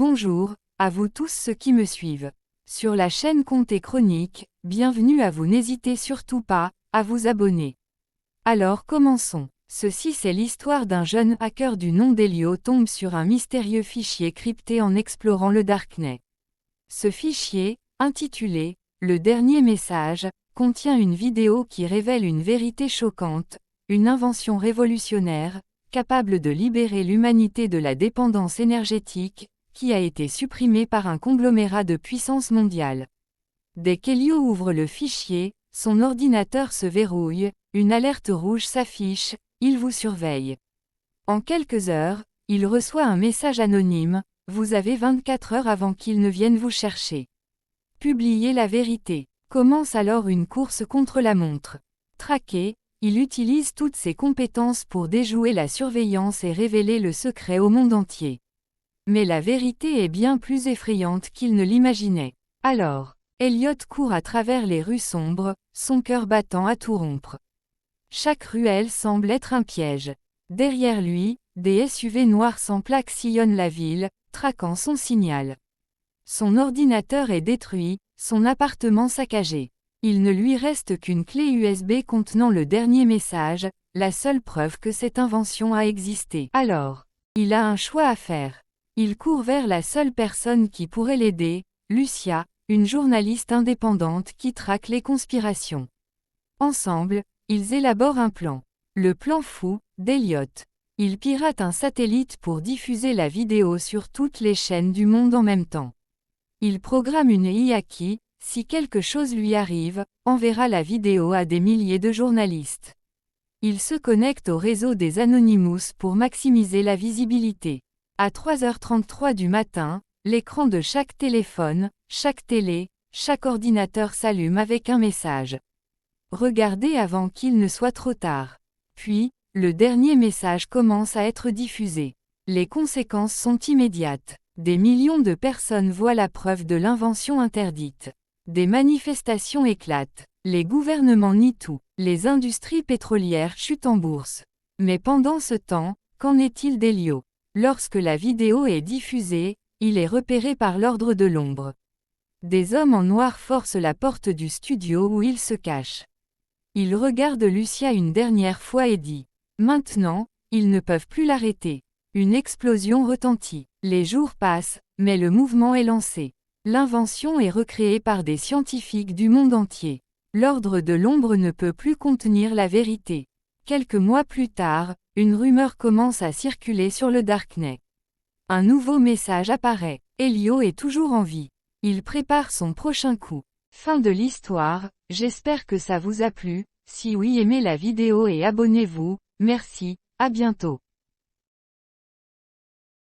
Bonjour, à vous tous ceux qui me suivent. Sur la chaîne Contes et Chroniques, bienvenue à vous, n'hésitez surtout pas à vous abonner. Alors commençons. Ceci c'est l'histoire d'un jeune hacker du nom d'Elio tombe sur un mystérieux fichier crypté en explorant le Darknet. Ce fichier, intitulé « Le dernier message », contient une vidéo qui révèle une vérité choquante, une invention révolutionnaire, capable de libérer l'humanité de la dépendance énergétique, qui a été supprimée par un conglomérat de puissance mondiale. Dès qu'Elio ouvre le fichier, son ordinateur se verrouille, une alerte rouge s'affiche, il vous surveille. En quelques heures, il reçoit un message anonyme, vous avez 24 heures avant qu'il ne vienne vous chercher. Publiez la vérité. Commence alors une course contre la montre. Traqué, il utilise toutes ses compétences pour déjouer la surveillance et révéler le secret au monde entier. Mais la vérité est bien plus effrayante qu'il ne l'imaginait. Alors, Elliot court à travers les rues sombres, son cœur battant à tout rompre. Chaque ruelle semble être un piège. Derrière lui, des SUV noirs sans plaque sillonnent la ville, traquant son signal. Son ordinateur est détruit, son appartement saccagé. Il ne lui reste qu'une clé USB contenant le dernier message, la seule preuve que cette invention a existé. Alors, il a un choix à faire. Il court vers la seule personne qui pourrait l'aider, Lucia, une journaliste indépendante qui traque les conspirations. Ensemble, ils élaborent un plan. Le plan fou d'Elliot. Il pirate un satellite pour diffuser la vidéo sur toutes les chaînes du monde en même temps. Il programme une IA qui, si quelque chose lui arrive, enverra la vidéo à des milliers de journalistes. Il se connecte au réseau des Anonymous pour maximiser la visibilité. À 3h33 du matin, l'écran de chaque téléphone, chaque télé, chaque ordinateur s'allume avec un message. Regardez avant qu'il ne soit trop tard. Puis, le dernier message commence à être diffusé. Les conséquences sont immédiates. Des millions de personnes voient la preuve de l'invention interdite. Des manifestations éclatent. Les gouvernements nient tout. Les industries pétrolières chutent en bourse. Mais pendant ce temps, qu'en est-il d'Elio? Lorsque la vidéo est diffusée, il est repéré par l'ordre de l'ombre. Des hommes en noir forcent la porte du studio où il se cache. Ils regardent Lucia une dernière fois et dit « Maintenant, ils ne peuvent plus l'arrêter ». Une explosion retentit. Les jours passent, mais le mouvement est lancé. L'invention est recréée par des scientifiques du monde entier. L'ordre de l'ombre ne peut plus contenir la vérité. Quelques mois plus tard, une rumeur commence à circuler sur le Darknet. Un nouveau message apparaît. Elio est toujours en vie. Il prépare son prochain coup. Fin de l'histoire, j'espère que ça vous a plu. Si oui, aimez la vidéo et abonnez-vous. Merci, à bientôt.